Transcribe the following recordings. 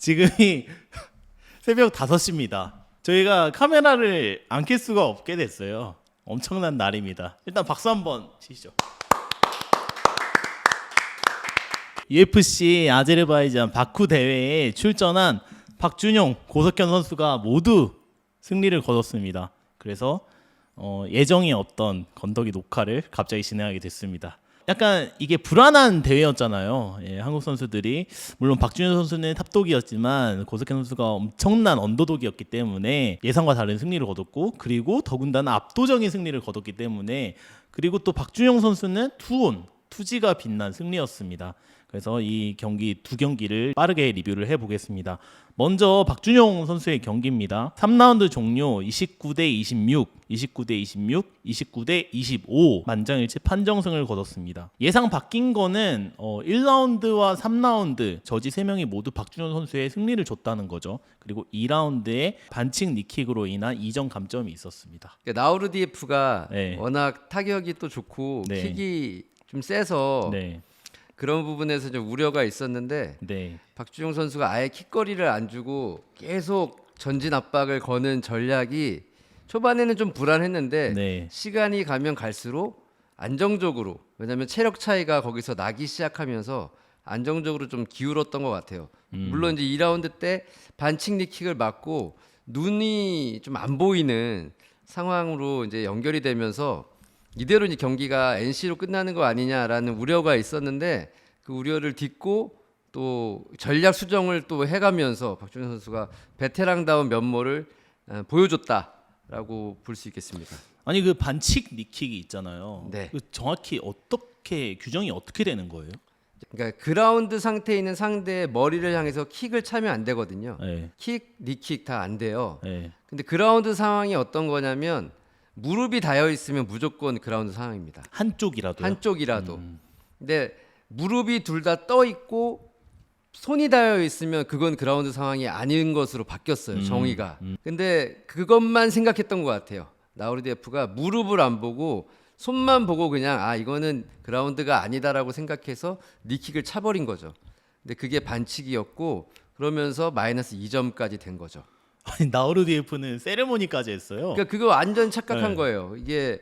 지금이 새벽 5시입니다. 저희가 카메라를 안 켤 수가 없게 됐어요. 엄청난 날입니다. 일단 박수 한번 치시죠. UFC 아제르바이잔 바쿠 대회에 출전한 박준용, 고석현 선수가 모두 승리를 거뒀습니다. 그래서 예정이 없던 건더기 녹화를 갑자기 진행하게 됐습니다. 약간 이게 불안한 대회였잖아요. 예, 한국 선수들이 물론 박준현 선수는 탑독이었지만 고석현 선수가 엄청난 언더독이었기 때문에 예상과 다른 승리를 거뒀고, 그리고 더군다나 압도적인 승리를 거뒀기 때문에, 그리고 또 박준영 선수는 투지가 빛난 승리였습니다. 그래서 이 경기 두 경기를 빠르게 리뷰를 해보겠습니다. 먼저 박준용 선수의 경기입니다. 3라운드 종료 29대 26, 29대 26, 29대 25 만장일치 판정승을 거뒀습니다. 예상 바뀐 거는 1라운드와 3라운드 저지 3명이 모두 박준용 선수의 승리를 줬다는 거죠. 그리고 2라운드에 반칙 니킥으로 인한 2점 감점이 있었습니다. 나우르디에프가 네. 워낙 타격이 또 좋고 네. 킥이 좀 세서 네. 그런 부분에서 좀 우려가 있었는데 네. 박준용 선수가 아예 킥거리를 안 주고 계속 전진 압박을 거는 전략이 초반에는 좀 불안했는데 네. 시간이 가면 갈수록 안정적으로, 왜냐하면 체력 차이가 거기서 나기 시작하면서 안정적으로 좀 기울었던 것 같아요. 물론 이제 2라운드 때 반칙 니킥을 맞고 눈이 좀 안 보이는 상황으로 이제 연결이 되면서 이대로 이제 경기가 NC로 끝나는 거 아니냐라는 우려가 있었는데, 그 우려를 딛고 또 전략 수정을 또 해가면서 박준영 선수가 베테랑다운 면모를 보여줬다라고 볼 수 있겠습니다. 아니 그 반칙 니킥이 있잖아요. 네. 그 정확히 어떻게 규정이 어떻게 되는 거예요? 그러니까 그라운드 상태에 있는 상대의 머리를 향해서 킥을 차면 안 되거든요. 네. 킥, 니킥 다 안 돼요. 네. 근데 그라운드 상황이 어떤 거냐면 무릎이 닿여 있으면 무조건 그라운드 상황입니다. 한쪽이라도. 한쪽이라도. 근데 무릎이 둘 다 떠 있고 손이 닿여 있으면 그건 그라운드 상황이 아닌 것으로 바뀌었어요. 정의가. 근데 그것만 생각했던 것 같아요. 나우르디에프가 무릎을 안 보고 손만 보고 그냥 이거는 그라운드가 아니다라고 생각해서 니킥을 차버린 거죠. 근데 그게 반칙이었고, 그러면서 마이너스 2점까지 된 거죠. 아니 나우르디에프는 세레모니까지 했어요. 그러니까 그거 완전 착각한 네. 거예요. 이게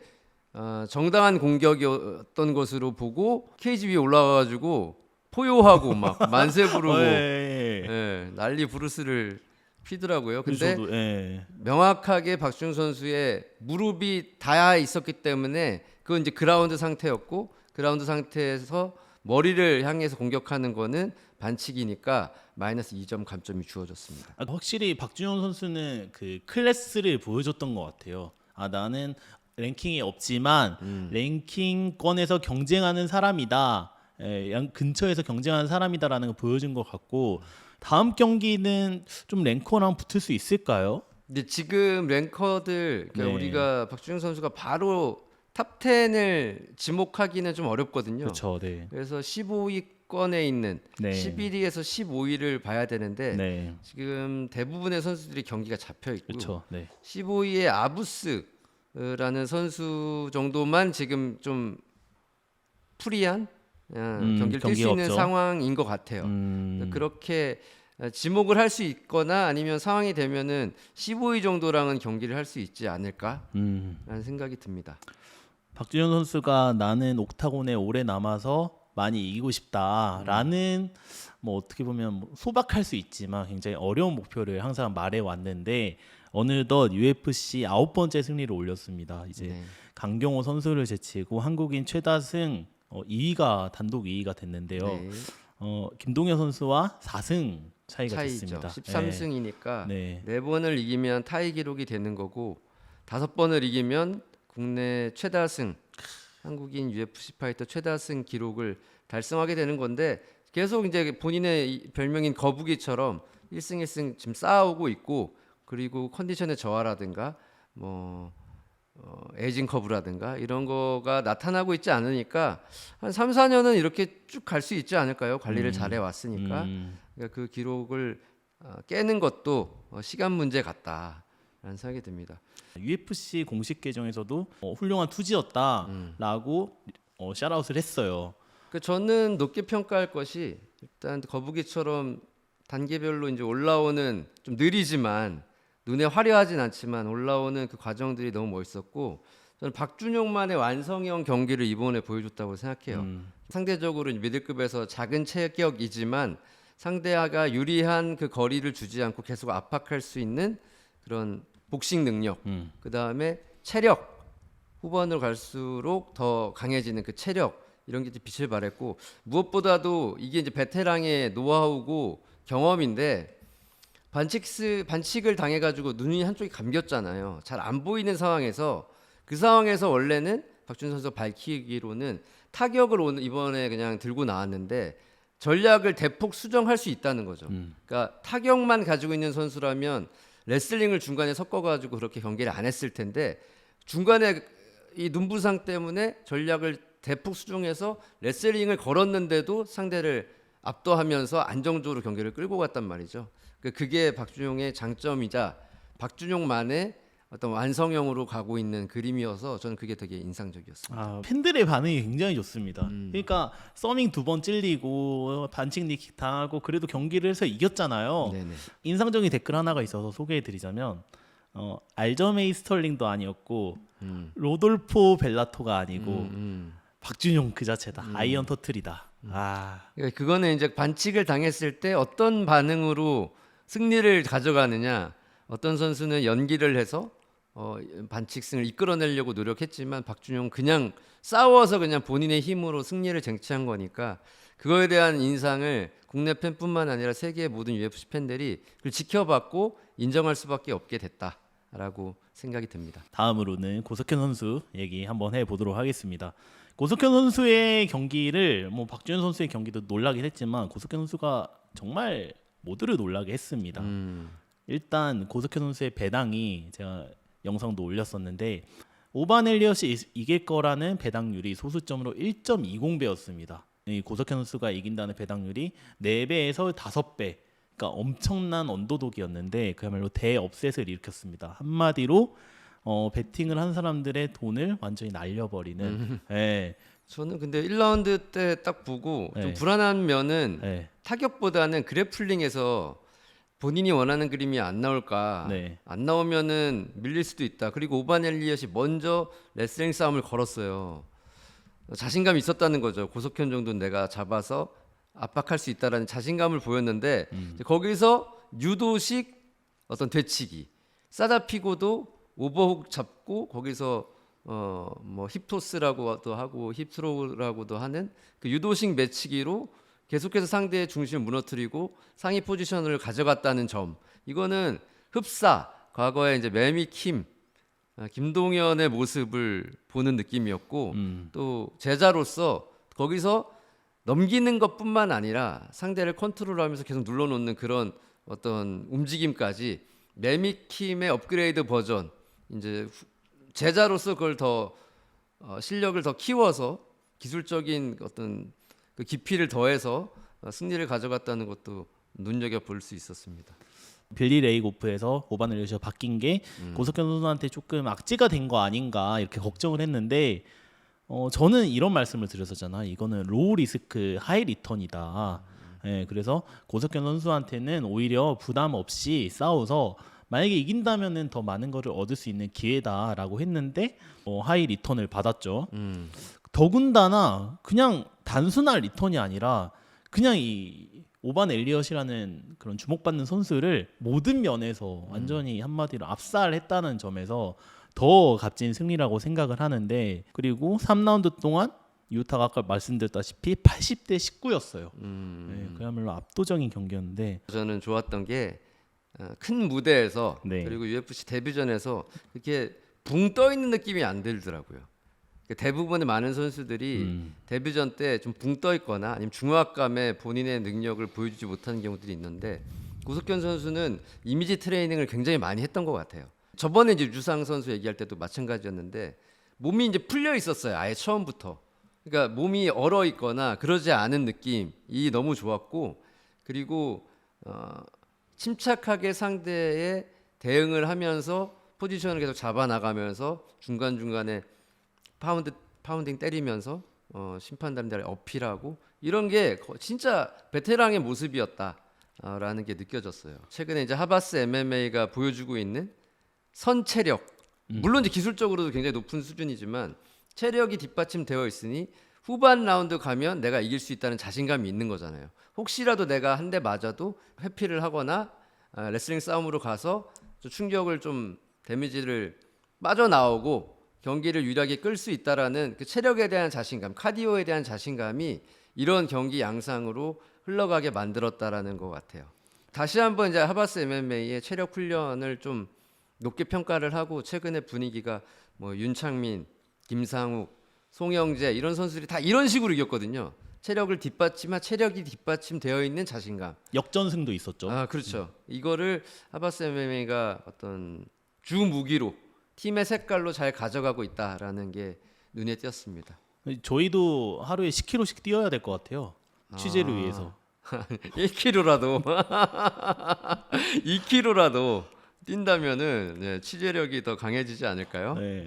정당한 공격이었던 것으로 보고 케이지 위에 올라와가지고 포효하고 막 만세 부르고 예, 난리 부르스를 피더라고요. 근데 저도, 예. 명확하게 박준영 선수의 무릎이 닿아 있었기 때문에 그건 이제 그라운드 상태였고, 그라운드 상태에서 머리를 향해서 공격하는 거는 반칙이니까 마이너스 2점 감점이 주어졌습니다. 확실히 박준영 선수는 그 클래스를 보여줬던 것 같아요. 나는 랭킹이 없지만 랭킹권에서 경쟁하는 사람이다. 근처에서 경쟁하는 사람이다라는 걸 보여준 것 같고, 다음 경기는 좀 랭커랑 붙을 수 있을까요? 근데 지금 랭커들, 그러니까 네. 우리가 박준영 선수가 바로 탑 10을 지목하기는 좀 어렵거든요. 그렇죠. 네. 그래서 15위권에 있는 네. 11위에서 15위를 봐야 되는데 네. 지금 대부분의 선수들이 경기가 잡혀 있고, 그렇죠. 네. 15위의 아부스라는 선수 정도만 지금 좀 프리한 경기를 뛸 수 경기가 있는 없죠. 상황인 것 같아요. 그렇게 지목을 할 수 있거나 아니면 상황이 되면은 15위 정도랑은 경기를 할 수 있지 않을까라는 생각이 듭니다. 박준현 선수가 나는 옥타곤에 오래 남아서 많이 이기고 싶다라는 뭐 어떻게 보면 소박할 수 있지만 굉장히 어려운 목표를 항상 말해 왔는데, 어느덧 UFC 9번째 승리를 올렸습니다. 이제 네. 강경호 선수를 제치고 한국인 최다승 2위가 단독 2위가 됐는데요. 네. 김동현 선수와 4승 차이가 차이죠. 됐습니다. 13승이니까 네. 4번을 이기면 타이 기록이 되는 거고, 5번을 이기면 국내 최다승, 한국인 UFC 파이터 최다승 기록을 달성하게 되는 건데, 계속 이제 본인의 별명인 거북이처럼 1승 1승 지금 쌓아오고 있고, 그리고 컨디션의 저하라든가 뭐 에이징 커브라든가 이런 거가 나타나고 있지 않으니까 한 3, 4년은 이렇게 쭉 갈 수 있지 않을까요? 관리를 잘해 왔으니까. 그러니까 그 기록을 깨는 것도 시간 문제 같다라는 생각이 듭니다. UFC 공식 계정에서도 훌륭한 투지였다라고 샤라웃을 했어요. 그 저는 높게 평가할 것이, 일단 거북이처럼 단계별로 이제 올라오는 좀 느리지만 눈에 화려하진 않지만 올라오는 그 과정들이 너무 멋있었고 저는 박준용만의 완성형 경기를 이번에 보여줬다고 생각해요. 상대적으로 미들급에서 작은 체격이지만 상대가 유리한 그 거리를 주지 않고 계속 압박할 수 있는 그런 복싱 능력, 그 다음에 체력, 후반으로 갈수록 더 강해지는 그 체력 이런 게 빛을 발했고 무엇보다도 이게 이제 베테랑의 노하우고 경험인데 반칙을 당해가지고 눈이 한쪽이 감겼잖아요. 잘 안 보이는 상황에서 그 상황에서 원래는 박준영 선수 밝히기로는 타격을 이번에 그냥 들고 나왔는데 전략을 대폭 수정할 수 있다는 거죠. 그러니까 타격만 가지고 있는 선수라면 레슬링을 중간에 섞어가지고 그렇게 경기를 안 했을 텐데 중간에 이 눈부상 때문에 전략을 대폭 수정해서 레슬링을 걸었는데도 상대를 압도하면서 안정적으로 경기를 끌고 갔단 말이죠. 그게 박준용의 장점이자 박준용만의 어떤 완성형으로 가고 있는 그림이어서 저는 그게 되게 인상적이었습니다. 아, 팬들의 반응이 굉장히 좋습니다. 그러니까 서밍 2번 찔리고 반칙 니킥 당하고 그래도 경기를 해서 이겼잖아요. 네네. 인상적인 댓글 하나가 있어서 소개해드리자면 알저메이 스털링도 아니었고 로돌포 벨라토가 아니고 박준용 그 자체다. 아이언 터틀이다. 그러니까 그거는 이제 반칙을 당했을 때 어떤 반응으로 승리를 가져가느냐. 어떤 선수는 연기를 해서 반칙승을 이끌어내려고 노력했지만 박준용 그냥 싸워서 그냥 본인의 힘으로 승리를 쟁취한 거니까 그거에 대한 인상을 국내 팬뿐만 아니라 세계의 모든 UFC 팬들이 그걸 지켜봤고 인정할 수밖에 없게 됐다라고 생각이 듭니다. 다음으로는 고석현 선수 얘기 한번 해보도록 하겠습니다. 고석현 선수의 경기를 박준현 선수의 경기도 놀라긴 했지만 고석현 선수가 정말 모두를 놀라게 했습니다. 일단 고석현 선수의 배당이 제가 영상도 올렸었는데 오반 엘리엇이 이길 거라는 배당률이 소수점으로 1.20배였습니다. 이 고석현 선수가 이긴다는 배당률이 4배에서 5배, 그러니까 엄청난 언더독이었는데 그야말로 대업셋을 일으켰습니다. 한마디로 베팅을 한 사람들의 돈을 완전히 날려버리는. 예. 저는 근데 1라운드 때 딱 보고 좀 네. 불안한 면은 예. 타격보다는 그래플링에서 본인이 원하는 그림이 안 나올까. 네. 안 나오면은 밀릴 수도 있다. 그리고 오반 엘리엇이 먼저 레슬링 싸움을 걸었어요. 자신감이 있었다는 거죠. 고석현 정도는 내가 잡아서 압박할 수 있다라는 자신감을 보였는데 거기서 유도식 어떤 되치기 싸다피고도 오버훅 잡고 거기서 뭐 힙토스라고도 하고 힙스로우라고도 하는 그 유도식 매치기로 계속해서 상대의 중심을 무너뜨리고 상위 포지션을 가져갔다는 점. 이거는 흡사 과거에 이제 매미킴 김동현의 모습을 보는 느낌이었고 또 제자로서 거기서 넘기는 것뿐만 아니라 상대를 컨트롤하면서 계속 눌러놓는 그런 어떤 움직임까지 매미킴의 업그레이드 버전 이제 제자로서 그걸 더 실력을 더 키워서 기술적인 어떤 그 깊이를 더해서 승리를 가져갔다는 것도 눈여겨 볼 수 있었습니다. 빌리 레이고프에서 오반 엘리엇이 바뀐 게 고석현 선수한테 조금 악재가 된 거 아닌가 이렇게 걱정을 했는데 저는 이런 말씀을 드렸었잖아. 이거는 로우 리스크 하이 리턴이다. 예, 그래서 고석현 선수한테는 오히려 부담 없이 싸워서 만약에 이긴다면은 더 많은 거를 얻을 수 있는 기회다라고 했는데 하이 리턴을 받았죠. 더군다나 그냥 단순한 리턴이 아니라 그냥 이 오반 엘리엇이라는 그런 주목받는 선수를 모든 면에서 완전히 한마디로 압살했다는 점에서 더 값진 승리라고 생각을 하는데 그리고 3라운드 동안 유타가 아까 말씀드렸다시피 80대 19였어요. 네, 그야말로 압도적인 경기였는데 저는 좋았던 게 큰 무대에서 네. 그리고 UFC 데뷔전에서 이렇게 붕 떠 있는 느낌이 안 들더라고요. 대부분의 많은 선수들이 데뷔전 때 좀 붕 떠 있거나 아니면 중압감에 본인의 능력을 보여주지 못하는 경우들이 있는데 고석현 선수는 이미지 트레이닝을 굉장히 많이 했던 것 같아요. 저번에 이제 유상 선수 얘기할 때도 마찬가지였는데 몸이 이제 풀려 있었어요. 아예 처음부터. 그러니까 몸이 얼어 있거나 그러지 않은 느낌이 너무 좋았고 그리고 침착하게 상대에 대응을 하면서 포지션을 계속 잡아 나가면서 중간중간에 파운딩 때리면서 심판단들에 어필하고 이런 게 진짜 베테랑의 모습이었다. 라는 게 느껴졌어요. 최근에 이제 하바스 MMA가 보여주고 있는 선체력, 물론 이제 기술적으로도 굉장히 높은 수준이지만 체력이 뒷받침되어 있으니 후반 라운드 가면 내가 이길 수 있다는 자신감이 있는 거잖아요. 혹시라도 내가 한 대 맞아도 회피를 하거나 레슬링 싸움으로 가서 좀 충격을 좀 데미지를 빠져나오고 경기를 유리하게 끌 수 있다라는 그 체력에 대한 자신감, 카디오에 대한 자신감이 이런 경기 양상으로 흘러가게 만들었다라는 것 같아요. 다시 한번 이제 하바스 MMA의 체력 훈련을 좀 높게 평가를 하고 최근에 분위기가 뭐 윤창민, 김상욱, 송영재 이런 선수들이 다 이런 식으로 이겼거든요. 체력이 뒷받침되어 있는 자신감. 역전승도 있었죠. 아, 그렇죠. 이거를 하바스 MMA가 어떤 주 무기로 팀의 색깔로 잘 가져가고 있다라는 게 눈에 띄었습니다. 저희도 하루에 10km씩 뛰어야 될 것 같아요. 취재를 위해서. 1km라도 2km라도 뛴다면은 취재력이 더 강해지지 않을까요? 네.